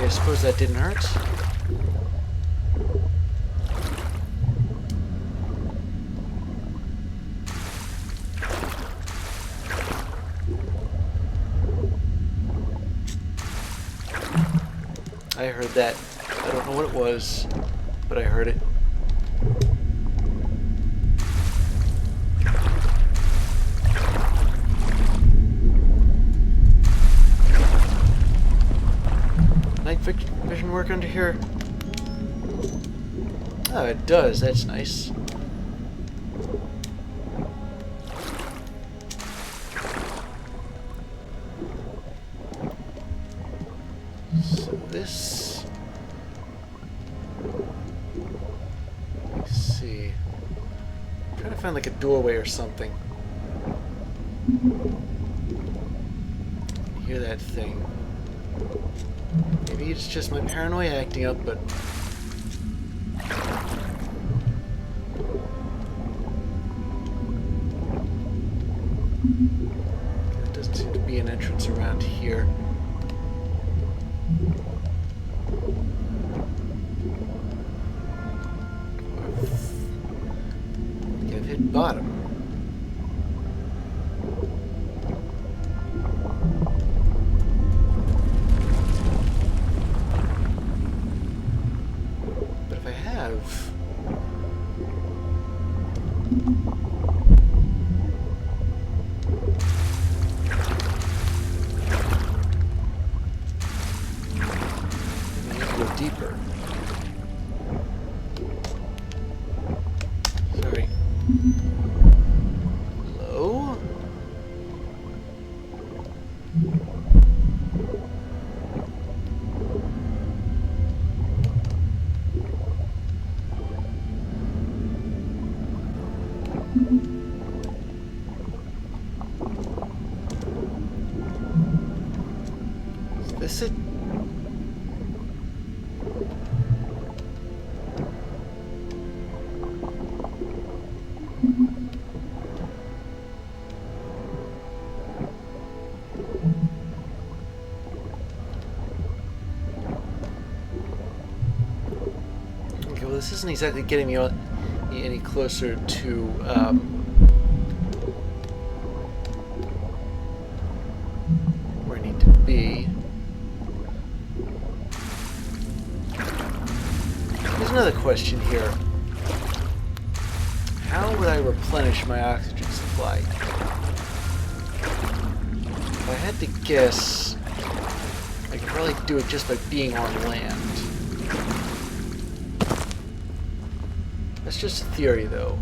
I suppose that didn't hurt. I heard that. I don't know what it was, but I heard it. Night vision work under here? Oh, it does. That's nice. So this... Let's see. I'm trying to find like a doorway or something. I hear that thing. Maybe it's just my paranoia acting up, but... There doesn't seem to be an entrance around here. I think I've hit bottom. Deeper. Sorry. Hello? Is this it? This isn't exactly getting me any closer to where I need to be. There's another question here. How would I replenish my oxygen supply? If I had to guess, I could probably do it just by being on land. That's just a theory, though.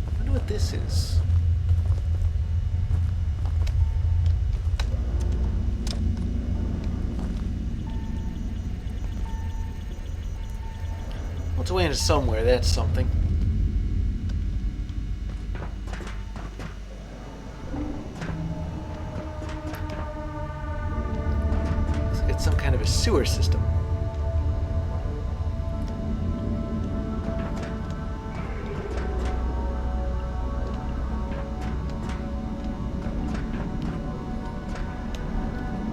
I wonder what this is. Well, it's way into somewhere, that's something. Some kind of a sewer system.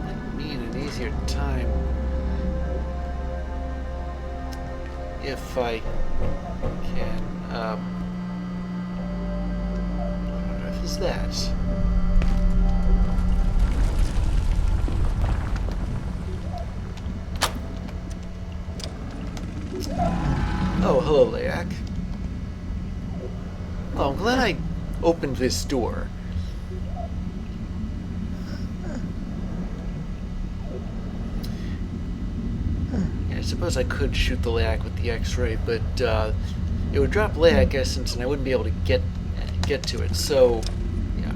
That'd mean an easier time if I can, what on earth is that? Oh, hello, Layak. Oh, I'm glad I opened this door. Yeah, I suppose I could shoot the Layak with the X-ray, but it would drop Layak essence, and I wouldn't be able to get to it. So, yeah.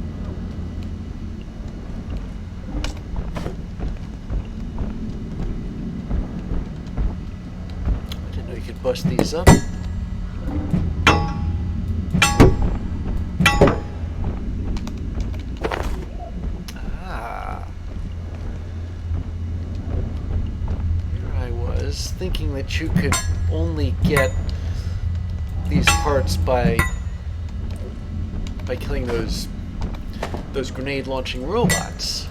Bust these up. Ah. Here I was thinking that you could only get these parts by killing those grenade launching robots.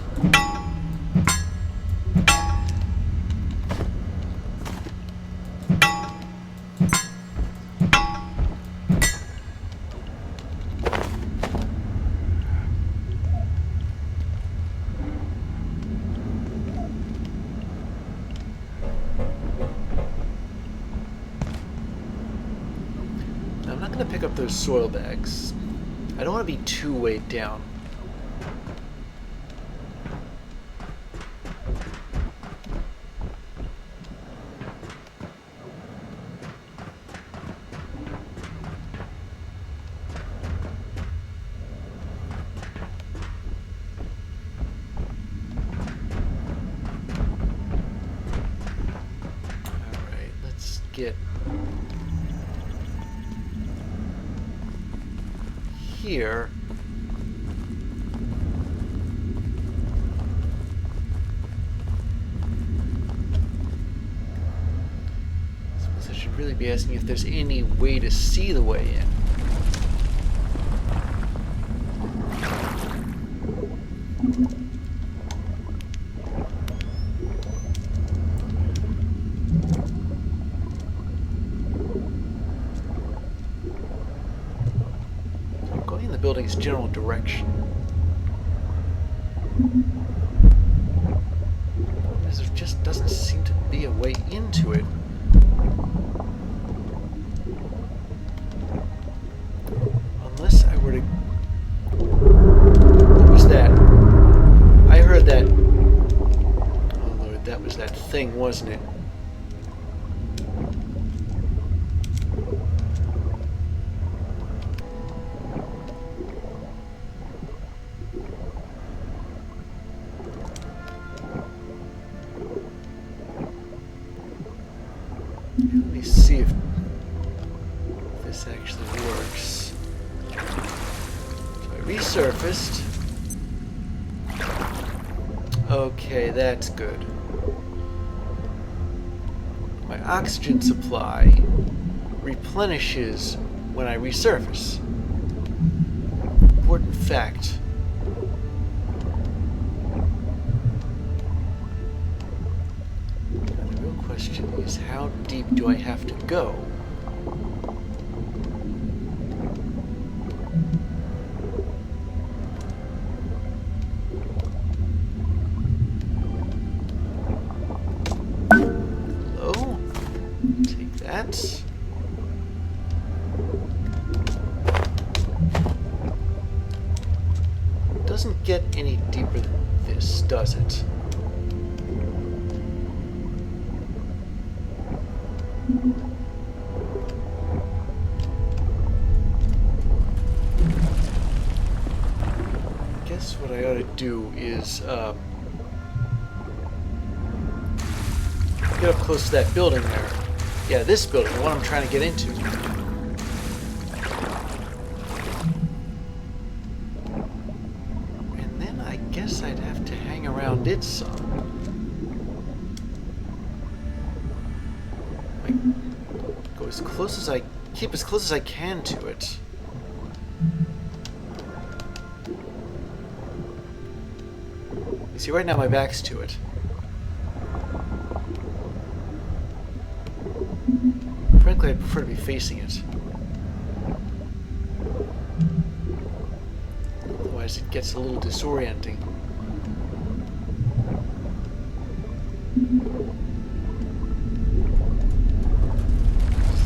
I'm not going to pick up those soil bags. I don't want to be too weighed down. Alright, let's get here. I suppose I should really be asking if there's any way to see the way in. Building's general direction. There just doesn't seem to be a way into it. Unless I were to... What was that? I heard that... Oh Lord, that was that thing, wasn't it? Let me see if this actually works. So I resurfaced. Okay, that's good. My oxygen supply replenishes when I resurface. Important fact. Question is, how deep do I have to go? Hello? Take that. Doesn't get any deeper than this, does it? I guess what I ought to do is get up close to that building there. Yeah, this building, the one I'm trying to get into. And then I guess I'd have to hang around it some. Go as close as I keep as close as I can to it. You see, right now my back's to it. Frankly, I prefer to be facing it. Otherwise, it gets a little disorienting.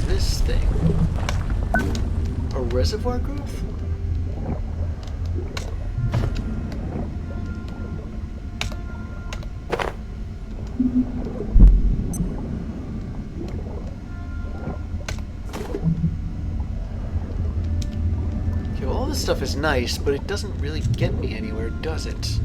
This thing? A reservoir growth? Okay, well, all this stuff is nice, but it doesn't really get me anywhere, does it?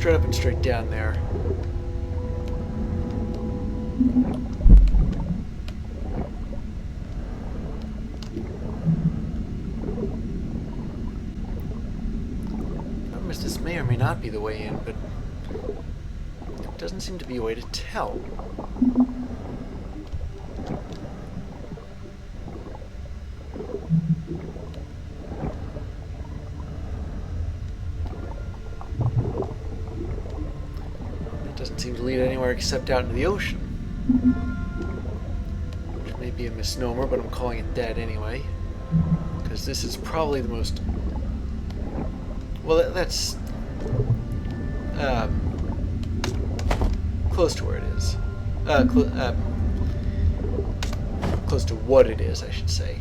straight up and straight down there. Problem is, this may or may not be the way in, but there doesn't seem to be a way to tell. Doesn't seem to lead anywhere except out into the ocean. Which may be a misnomer, but I'm calling it that anyway. Because this is probably the most... Well, that's... close to where it is. Close to what it is, I should say.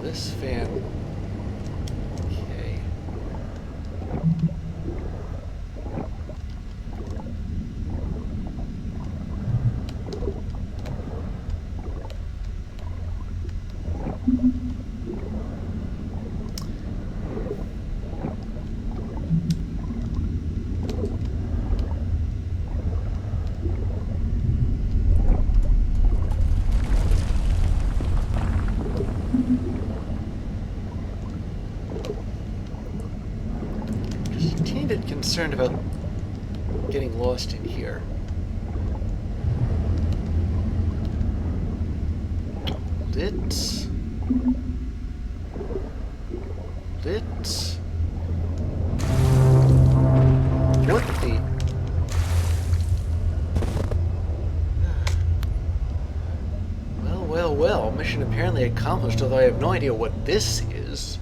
This fan. Okay. Concerned about getting lost in here. Lit. What the? Well. Mission apparently accomplished, although I have no idea what this is.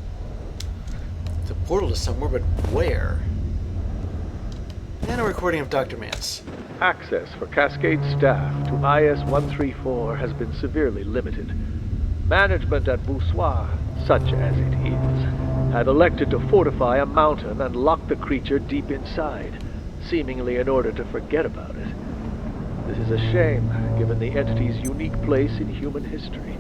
The portal to somewhere, but where? And a recording of Dr. Mance. Access for Cascade staff to IS-134 has been severely limited. Management at Boussoir, such as it is, had elected to fortify a mountain and lock the creature deep inside, seemingly in order to forget about it. This is a shame, given the entity's unique place in human history.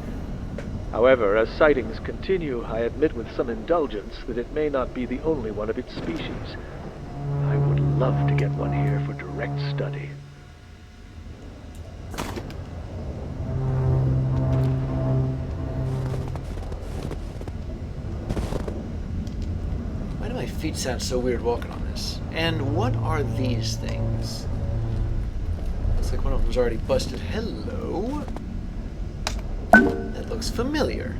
However, as sightings continue, I admit with some indulgence that it may not be the only one of its species. I would love to get one here for direct study. Why do my feet sound so weird walking on this? And what are these things? Looks like one of them's already busted. Hello? That looks familiar.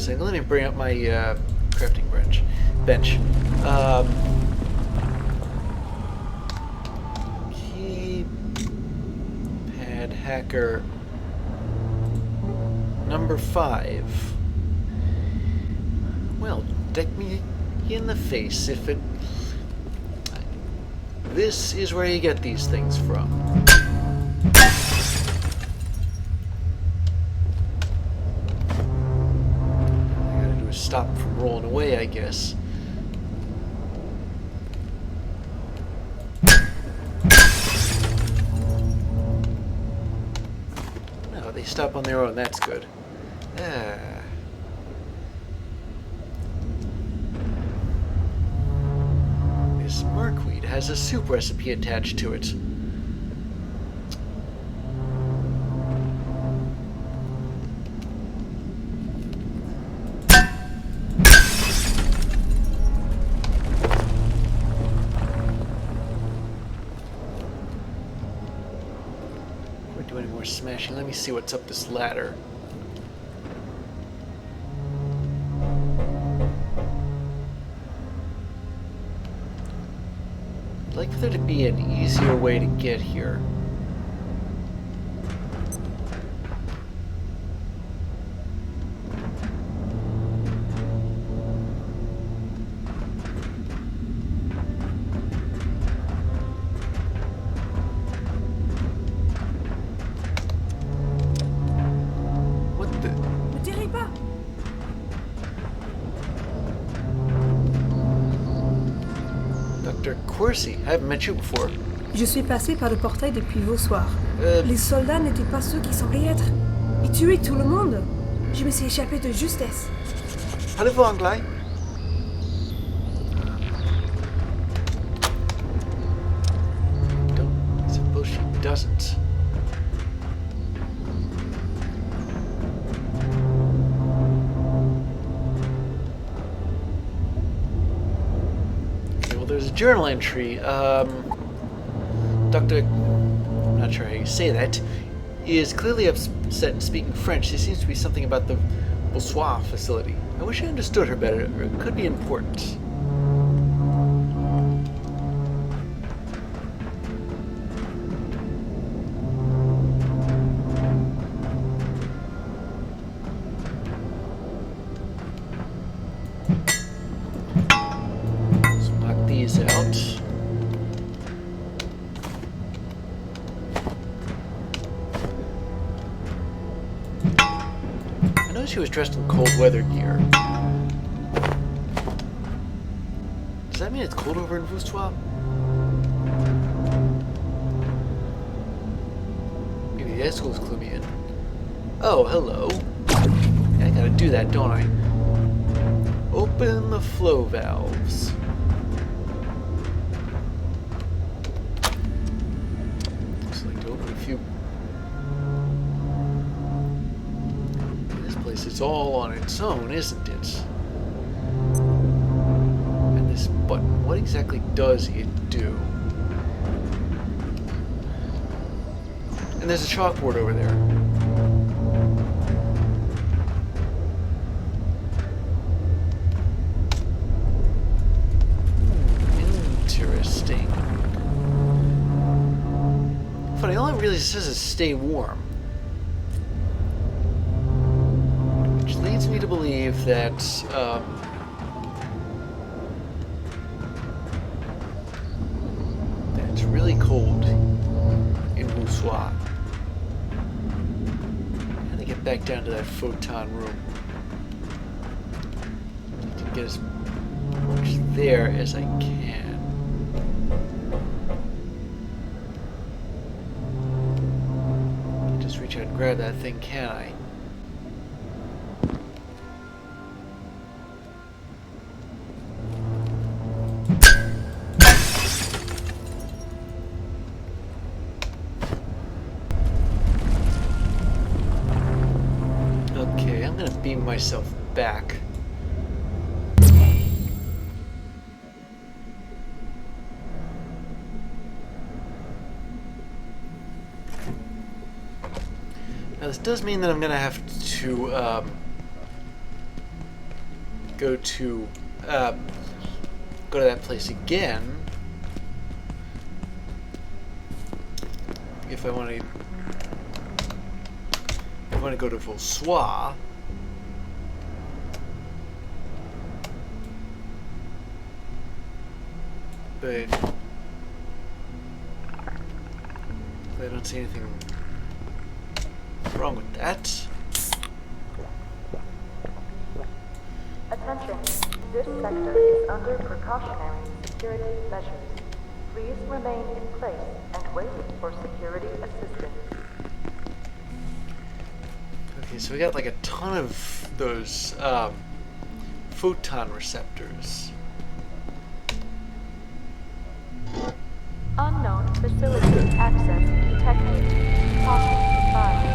Let me bring up my crafting bench. Keypad hacker number 5. Well, deck me in the face if it... This is where you get these things from. Stop from rolling away, I guess. No, they stop on their own, that's good. This markweed has a soup recipe attached to it. Before I do any more smashing, let me see what's up this ladder. I'd like for there to be an easier way to get here. What the? Ne tirez pas! Dr. Corsi, I haven't met you before. Je suis passé par le portail depuis vos soirs. Euh, Les soldats n'étaient pas ceux qui semblaient être. Ils tuaient tout le monde. Je me suis échappé de justesse. Parlez-vous anglais? Don't suppose she doesn't. Okay, well, there's a journal entry. Dr. I'm not sure how you say that. Is clearly upset and speaking French. There seems to be something about the Bonsoir facility. I wish I understood her better, or it could be important. Let's knock these out. She was dressed in cold weather gear. Does that mean it's cold over in Voussois? Maybe the escorts clue me in. Oh, hello. Yeah, I gotta do that, don't I? Open the flow valves. Looks like to open a few. It's all on its own, isn't it? And this button, what exactly does it do? And there's a chalkboard over there. Interesting. Funny, all it really says is stay warm. Leads me to believe that that it's really cold in Voussois. How to get back down to that photon room? I need to get as much there as I can. Can't just reach out and grab that thing, can I? Beam myself back. Now this does mean that I'm gonna have to go to that place again if I want to go to Voussois. But I don't see anything wrong with that. Attention, this sector is under precautionary security measures. Please remain in place and wait for security assistance. Okay, so we got like a ton of those photon receptors. Facility access detected. Caution advised.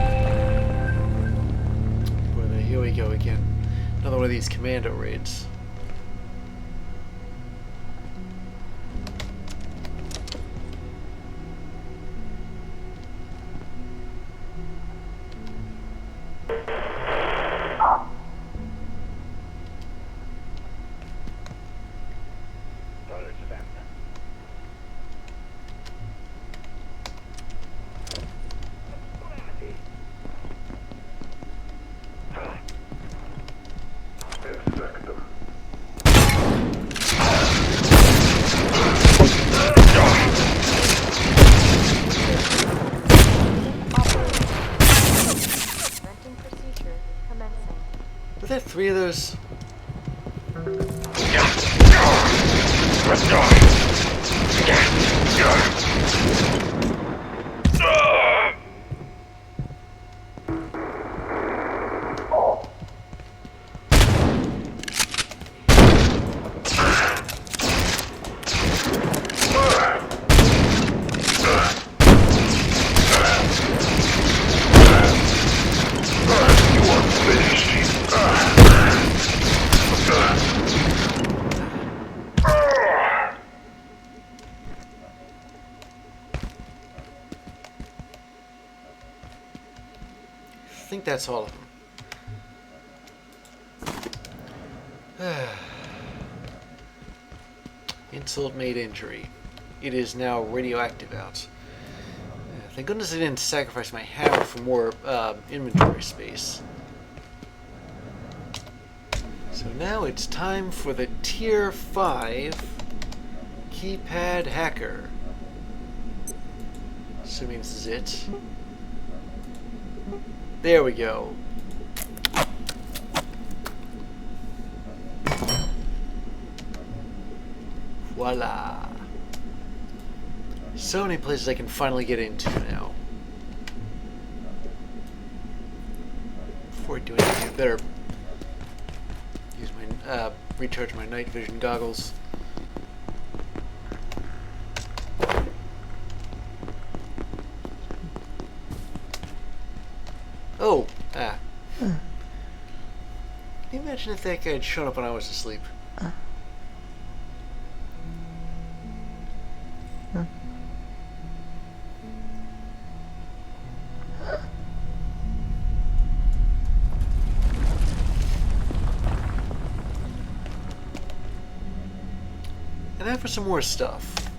Boy, here we go again. Another one of these commando raids. Venting procedure commencing. Were there 3 of those? I think that's all of them. Insult made injury. It is now radioactive out. Thank goodness I didn't sacrifice my hammer for more inventory space. So now it's time for the Tier 5 Keypad Hacker. Assuming this is it. There we go. Voila. So many places I can finally get into now. Before I do anything, I better use my recharge my night vision goggles. Oh, Can you imagine if that guy had shown up when I was asleep? And now for some more stuff.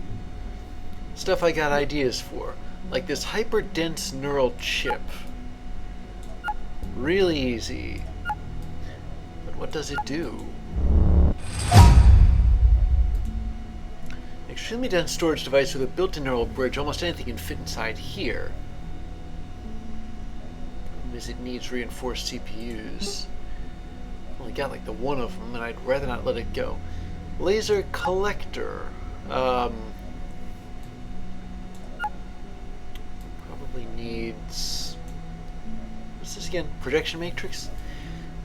Stuff I got ideas for. Like this hyper-dense neural chip. Really easy. But what does it do? An extremely dense storage device with a built-in neural bridge. Almost anything can fit inside here. Problem is it needs reinforced CPUs. Only got like the one of them, and I'd rather not let it go. Laser collector. Probably needs... What's this again? Projection matrix?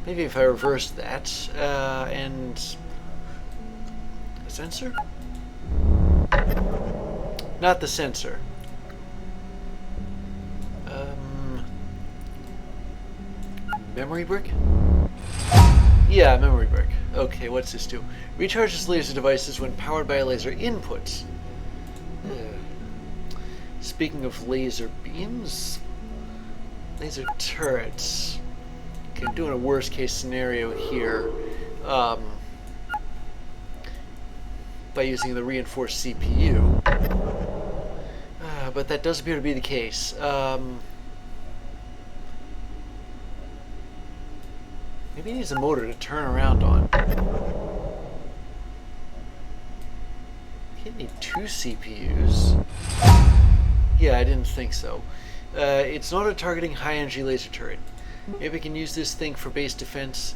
Maybe if I reverse that, and... a sensor? Not the sensor. Memory brick? Yeah, memory brick. Okay, what's this do? Recharges laser devices when powered by a laser input. Speaking of laser beams, laser turrets. Okay, I'm doing a worst case scenario here by using the reinforced CPU. But that does appear to be the case. Maybe it needs a motor to turn around on. Can't need 2 CPUs. Yeah, I didn't think so. It's not a targeting high-energy laser turret. Maybe I can use this thing for base defense.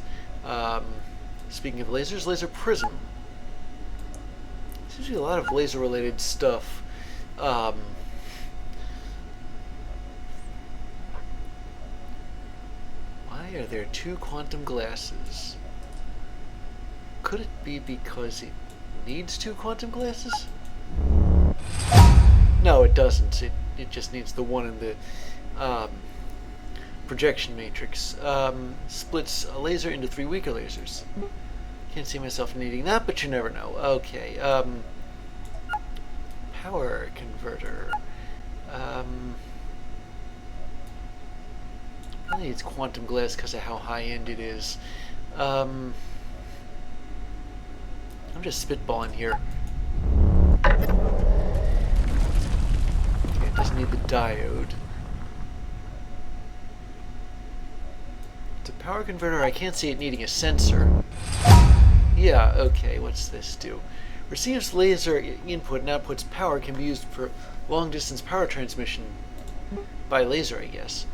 Speaking of lasers, laser prism. There's usually a lot of laser-related stuff. Why are there 2 quantum glasses? Could it be because it needs 2 quantum glasses? No, it doesn't. It just needs the one in the projection matrix. Splits a laser into 3 weaker lasers. Can't see myself needing that, but you never know. Okay. Power converter. Really needs quantum glass because of how high-end it is. I'm just spitballing here. Okay, it doesn't need the diode. It's a power converter. I can't see it needing a sensor. Yeah, okay, what's this do? Receives laser input and outputs power, can be used for long-distance power transmission by laser, I guess.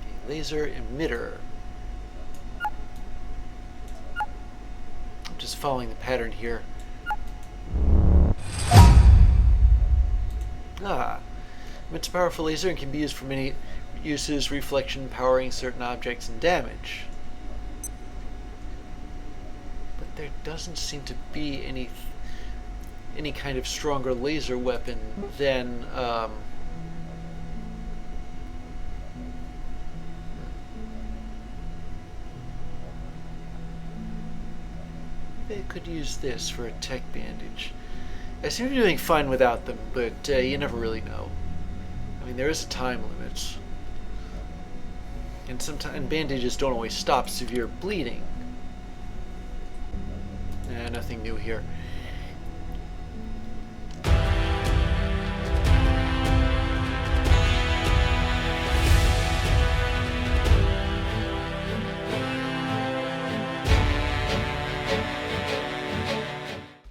Okay, laser emitter. I'm just following the pattern here. Emits a powerful laser and can be used for many uses: reflection, powering certain objects, and damage. But there doesn't seem to be any kind of stronger laser weapon than they could use this for a tech bandage. I seem to be doing fine without them, but you never really know. I mean, there is a time limit, and sometimes bandages don't always stop severe bleeding. Nothing new here.